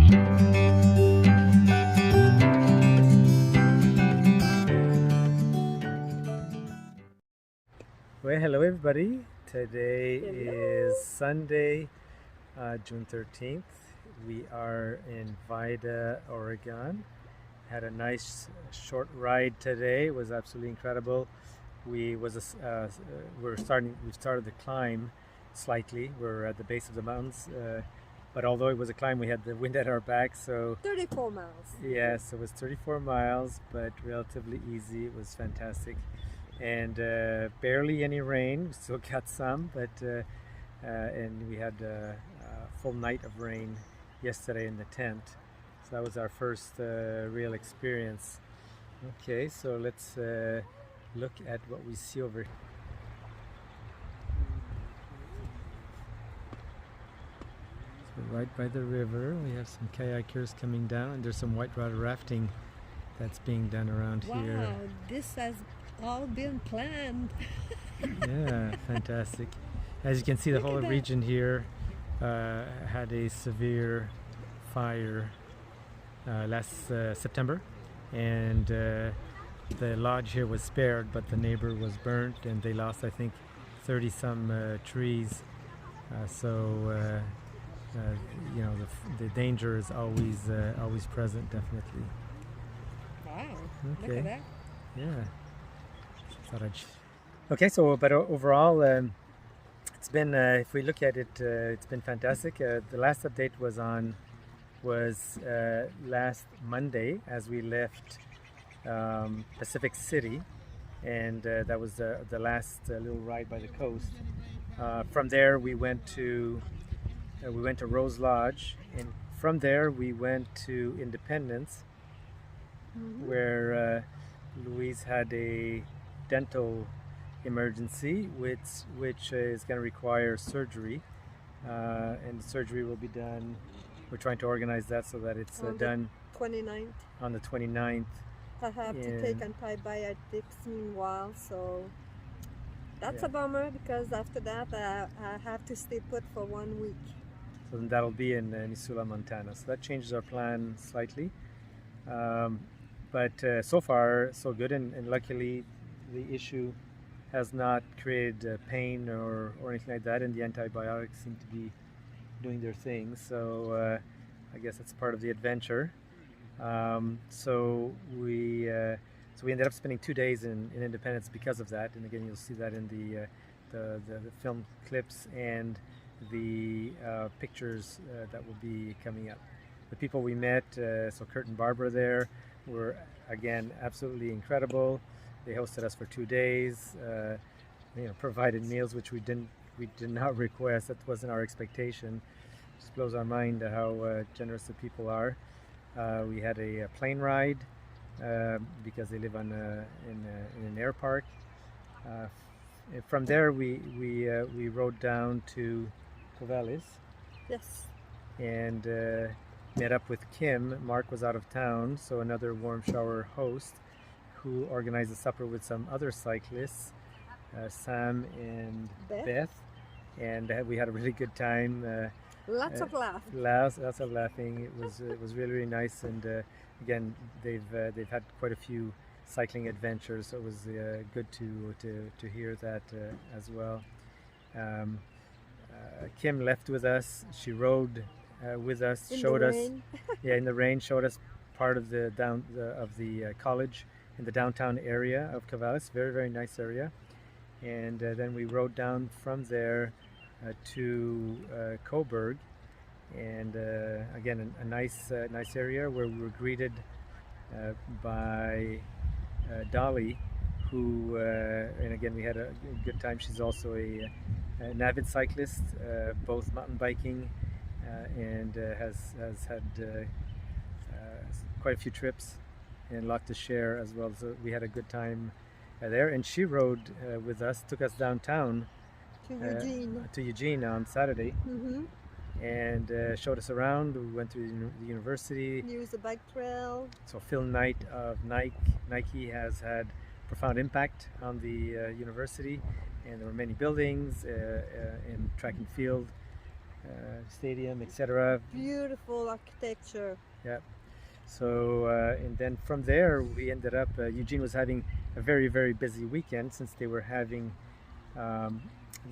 Well, hello everybody. Today is Sunday, June 13th. We are in Vida, Oregon. Had a nice short ride today. It was absolutely incredible. We've started the climb slightly. We're at the base of the mountains, but although it was a climb, we had the wind at our back. So 34 miles. yes, it was 34 miles, but relatively easy. It was fantastic. And barely any rain. We still got some, but and we had a full night of rain yesterday in the tent. So that was our first real experience. Okay, so let's look at what we see over here. So right by the river, we have some kayakers coming down, and there's some whitewater rafting that's being done around here. Wow, this has all been planned. Yeah, fantastic. As you can see, the Look whole at that. region here had a severe fire last September, and the lodge here was spared, but the neighbor was burnt, and they lost, I think, 30 some trees. You know, the danger is always present, definitely. Wow, Okay. look at that. Yeah. Okay, so but overall, it's been if we look at it, it's been fantastic. The last update was last Monday as we left Pacific City, and that was the last little ride by the coast. From there, we went to Rose Lodge, and from there we went to Independence, where Louise had a dental emergency, which is going to require surgery, and the surgery will be done. We're trying to organize that so that it's done 29th. on the 29th. I have to take antibiotics meanwhile, so that's a bummer because after that I have to stay put for 1 week. So then that'll be in Missoula, Montana. So that changes our plan slightly. But so far, so good, and luckily the issue has not created pain or anything like that, and the antibiotics seem to be doing their thing. So I guess that's part of the adventure. So we ended up spending 2 days in Independence because of that, and again you'll see that in the film clips and the pictures that will be coming up. The people we met, so Kurt and Barbara there, were again absolutely incredible. They hosted us for 2 days, provided meals which we did not request. That wasn't our expectation. Just blows our mind how generous the people are. We had a plane ride because they live in an air park. From there, we rode down to Corvallis. Yes. And met up with Kim. Mark was out of town, so another warm shower host who organized a supper with some other cyclists, Sam and Beth, and we had a really good time. Lots of laughs. Lots of laughing. It was really nice, and again they've had quite a few cycling adventures, so it was good to hear that as well. Kim left with us. She rode with us, showed us in the rain, showed us part of the college in the downtown area of Corvallis. Very, very nice area. And then we rode down from there to Coburg, and again a nice area where we were greeted by Dolly, who and again we had a good time. She's also an avid cyclist, both mountain biking and has had quite a few trips and a lot to share as well. So we had a good time there, and she rode with us, took us downtown to Eugene on Saturday, and showed us around. We went to the university. Used the bike trail. So Phil Knight of Nike has had profound impact on the university, and there were many buildings and track and field. stadium, etc. Beautiful architecture. Yeah. So and then from there we ended up. Eugene was having a very busy weekend since they were having um,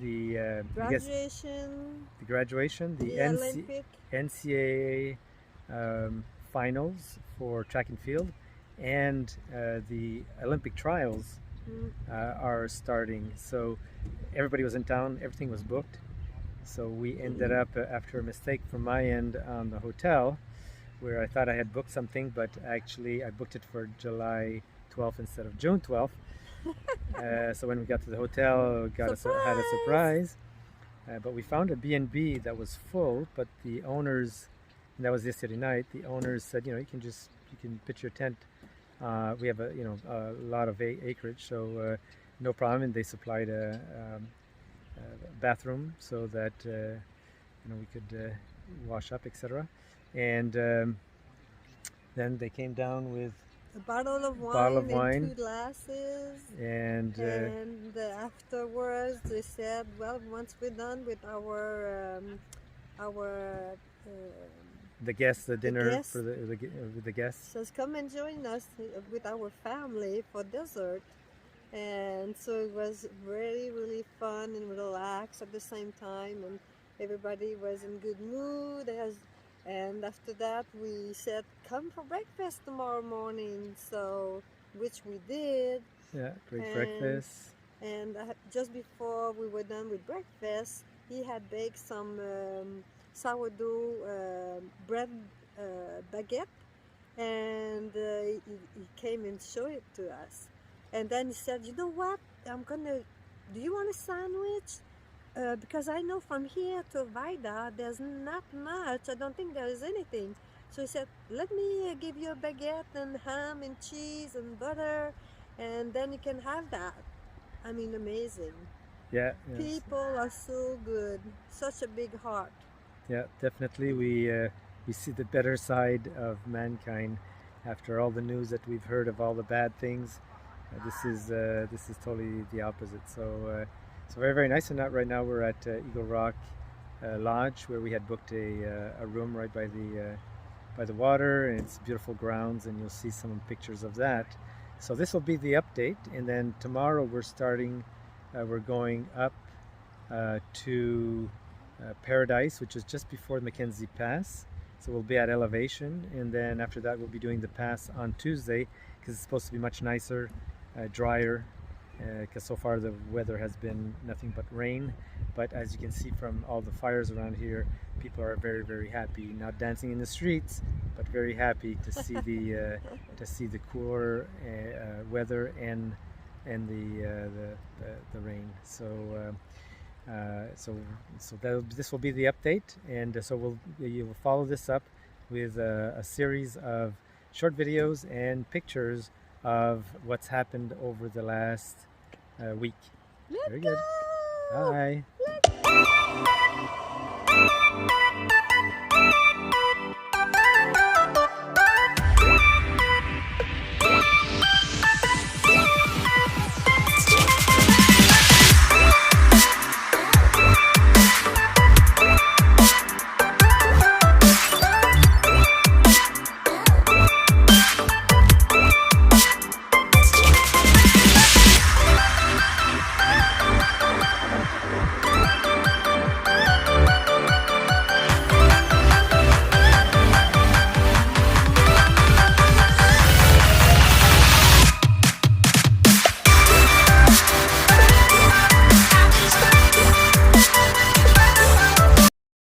the I guess Graduation, the graduation, the the Olympic. NCAA finals for track and field, and the Olympic trials Mm. are starting. So everybody was in town, everything was booked. So we ended up, after a mistake from my end on the hotel, where I thought I had booked something, but actually I booked it for July 12th instead of June 12th. So when we got to the hotel, had a surprise. But we found a B&B that was full, but the owners, and that was yesterday night, the owners said, you can pitch your tent. We have a lot of acreage, so no problem. And they supplied a bathroom so that we could wash up, etc. And then they came down with A bottle of wine and 2 glasses. And afterwards they said, well, once we're done with our the dinner guests, for the guests. says come and join us with our family for dessert. And so it was really fun and relaxed at the same time, and everybody was in good mood. And after that we said, come for breakfast tomorrow morning, so which we did. Yeah, great breakfast. And just before we were done with breakfast, he had baked some sourdough bread baguette, and he came and showed it to us. And then he said, you know what, do you want a sandwich? Because I know from here to Vida there's not much. I don't think there is anything. So he said, let me give you a baguette and ham and cheese and butter, and then you can have that. I mean, amazing. Yeah. People are so good. Such a big heart. Yeah, definitely. We see the better side of mankind after all the news that we've heard of all the bad things. This is totally the opposite. So very nice. And right now we're at Eagle Rock Lodge, where we had booked a room right by the water, and it's beautiful grounds, and you'll see some pictures of that. So this will be the update, and then tomorrow we're going up to Paradise, which is just before Mackenzie Pass. So we'll be at elevation, and then after that we'll be doing the pass on Tuesday, because it's supposed to be much nicer, drier, because so far the weather has been nothing but rain. But as you can see from all the fires around here, people are very happy, not dancing in the streets, but very happy to see the cooler weather and the rain. This will be the update, and so you will follow this up with a series of short videos and pictures of what's happened over the last week. Very good. Bye.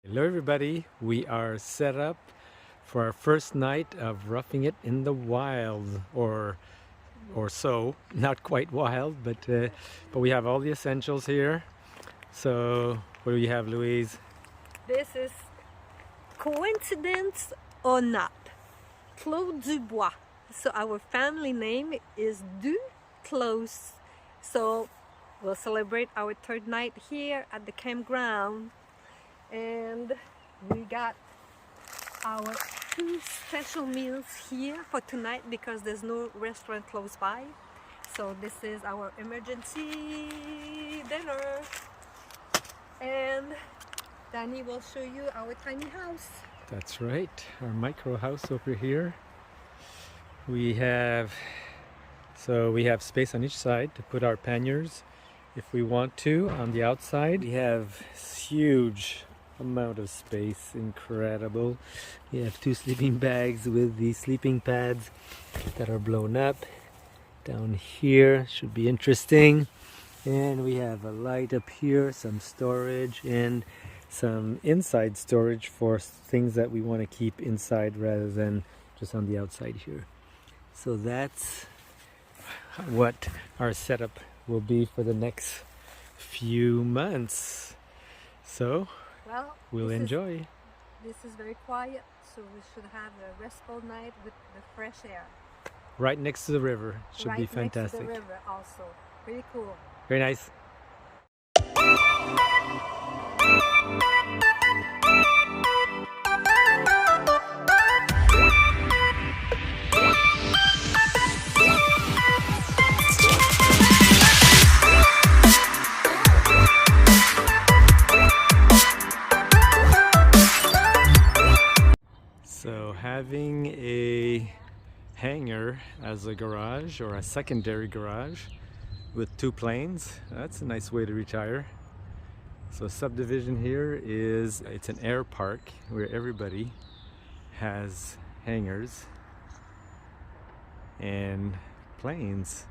Hello everybody, we are set up for our first night of roughing it in the wild, or so, not quite wild, but we have all the essentials here. So what do you have, Louise? This is coincidence or not, Claude Dubois. So our family name is Duclos. So we'll celebrate our third night here at the campground. And we got our 2 special meals here for tonight because there's no restaurant close by. So this is our emergency dinner. And Danny will show you our tiny house. That's right, our micro house over here. We have space on each side to put our panniers if we want to. On the outside we have huge amount of space, incredible. We have 2 sleeping bags with the sleeping pads that are blown up. Down here should be interesting. And we have a light up here, some storage, and some inside storage for things that we want to keep inside rather than just on the outside here. So that's what our setup will be for the next few months. So well, we'll enjoy. This is very quiet, so we should have a restful night with the fresh air. Right next to the river. Should right be fantastic. Next to the river also. Pretty cool. Very nice. So having a hangar as a garage or a secondary garage with 2 planes, that's a nice way to retire. So subdivision here it's an air park where everybody has hangars and planes,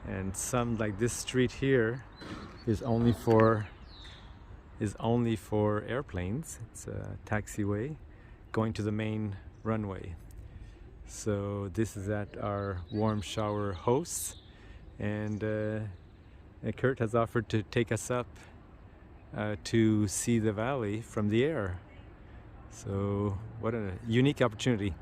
and some, like this street here, is only for airplanes. It's a taxiway going to the main runway. So this is at our warm shower hosts, and Kurt has offered to take us up to see the valley from the air. So what a unique opportunity.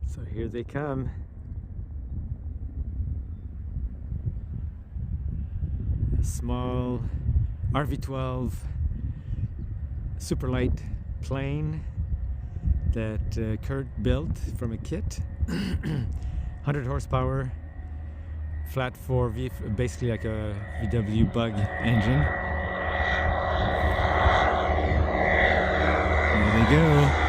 So here they come. A small RV-12 super light plane that Kurt built from a kit. 100 horsepower, flat 4 basically like a VW bug engine. There they go.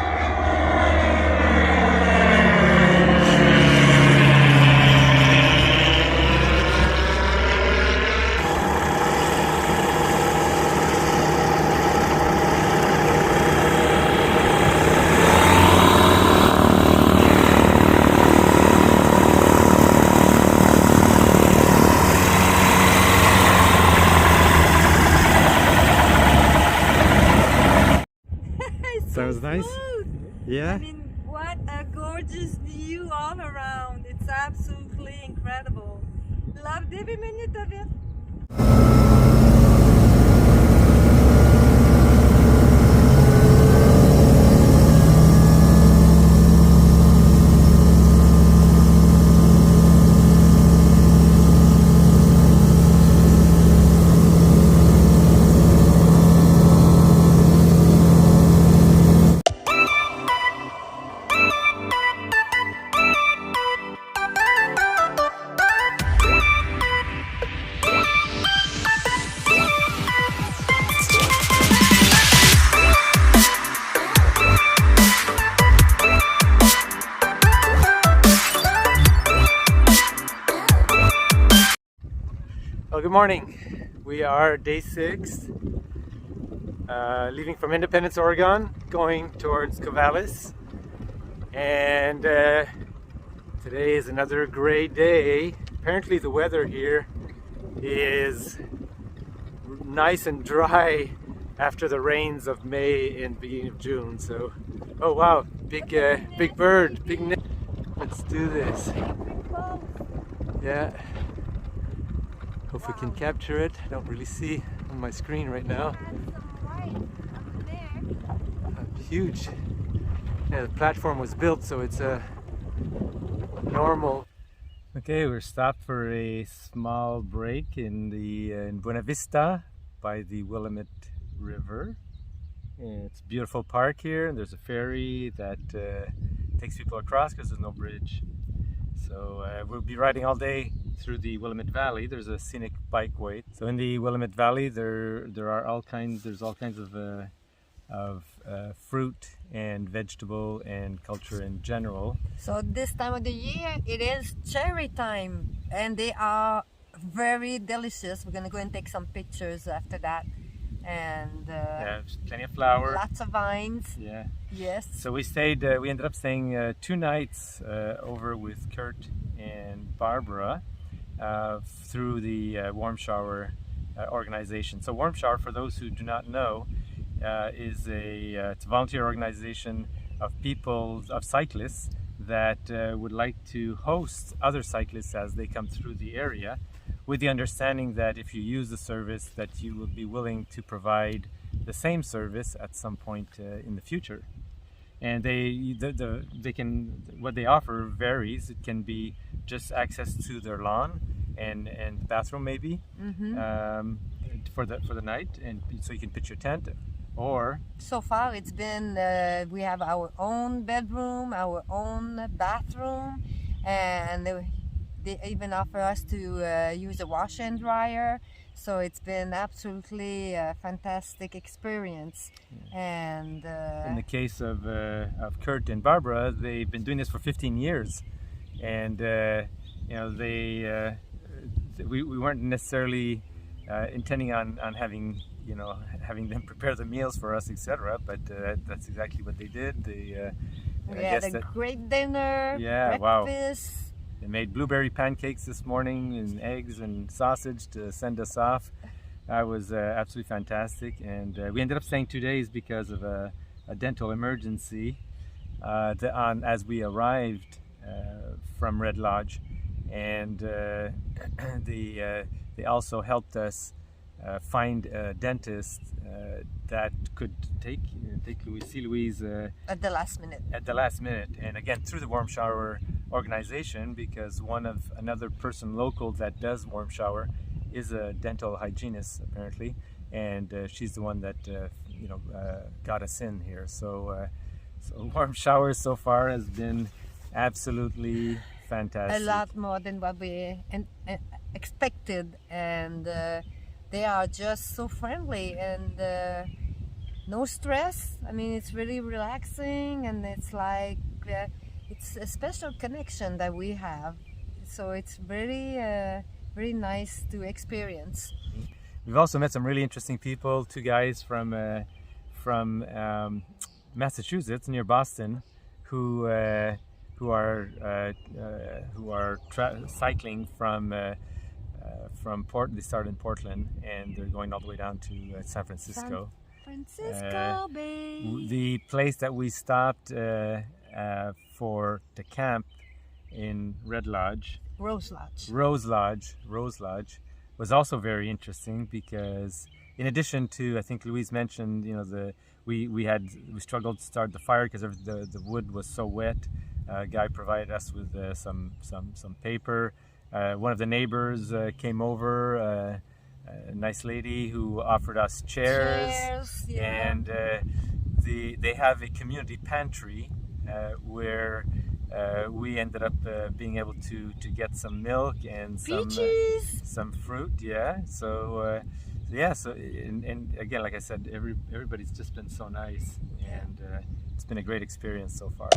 Sounds nice. Yeah. I mean, what a gorgeous view all around. It's absolutely incredible. Love every minute of it. Well, good morning. We are day 6, leaving from Independence, Oregon, going towards Corvallis. And today is another great day. Apparently the weather here is nice and dry after the rains of May and beginning of June. So, oh wow, big bird, big nip. Let's do this. Yeah. Hope we can capture it. I don't really see on my screen right now. Huge. Yeah, the platform was built, so it's a normal. Okay, we're stopped for a small break in Buena Vista by the Willamette River. And it's a beautiful park here, and there's a ferry that takes people across because there's no bridge. So So we'll be riding all day through the Willamette Valley. There's a scenic bikeway. So in the Willamette Valley, there's all kinds of fruit and vegetable and culture in general. So this time of the year, it is cherry time, and they are very delicious. We're gonna go and take some pictures after that, and Plenty of flour. lots of vines. Yeah. Yes. So we ended up staying 2 nights over with Kurt and Barbara through the Warm Shower organization. So Warm Shower, for those who do not know, it's a volunteer organization of cyclists that would like to host other cyclists as they come through the area, with the understanding that if you use the service, that you will be willing to provide the same service at some point in the future. And what they offer varies. It can be just access to their lawn and bathroom maybe for the night, and so you can pitch your tent. Or so far it's been we have our own bedroom, our own bathroom, and they even offer us to use a washer and dryer. So it's been absolutely a fantastic experience. And in the case of Kurt and Barbara, they've been doing this for 15 years, and we weren't necessarily intending on having them prepare the meals for us, etc. But that's exactly what they did. We had a great dinner. Yeah, breakfast. Wow. They made blueberry pancakes this morning and eggs and sausage to send us off. That was absolutely fantastic. And we ended up staying 2 days because of a dental emergency as we arrived from Red Lodge. And they also helped us find a dentist that could take Louise at the last minute. And again, through the Warm Shower organization, because another person local that does Warm Shower is a dental hygienist apparently, and she's the one that got us in here. So Warm Shower so far has been absolutely fantastic. A lot more than what we expected, and they are just so friendly and no stress. I mean, it's really relaxing, and it's like it's a special connection that we have. So it's very very nice to experience. We've also met some really interesting people. 2 guys from Massachusetts, near Boston, who are cycling from They started in Portland, and they're going all the way down to San Francisco. Baby. The place that we stopped to camp in Rose Lodge was also very interesting, because in addition to, I think Louise mentioned, we struggled to start the fire because the wood was so wet. A guy provided us with some paper. One of the neighbors came over, a nice lady who offered us chairs. Yeah. And they have a community pantry where we ended up being able to get some milk and some fruit. Yeah. So and again, like I said, everybody's just been so nice, and it's been a great experience so far.